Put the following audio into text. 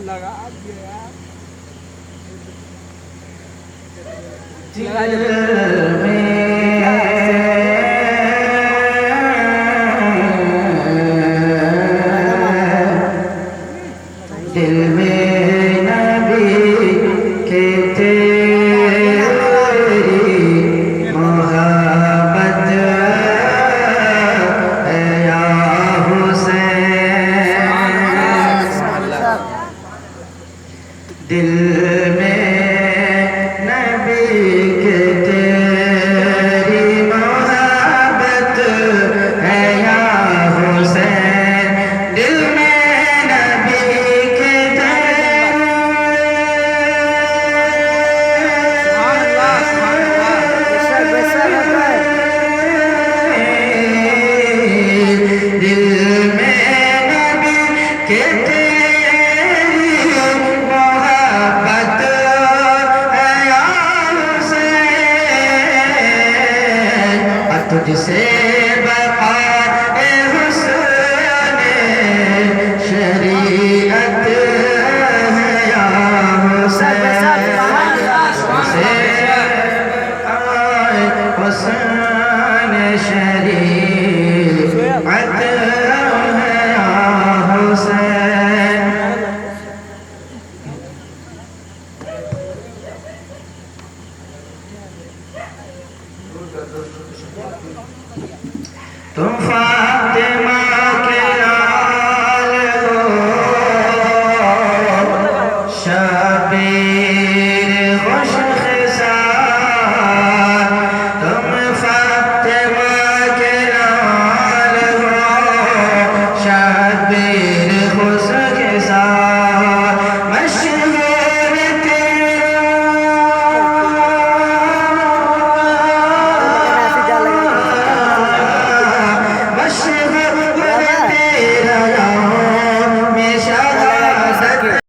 लगा दिया दिल में नबी के तेरी मोहब्बत है या हुसैन। दिल में नबी के तेरी मोहब्बत है या हुसैन। दिल में नबी के दिल में नबी के तेरी मोहब्बत है या हुसैन। तुझसे बका ए हुस्न शरीअत है या हुसैन। तुझसे बका हुस्न शरीअत है या हुसैन। तुम फातिमा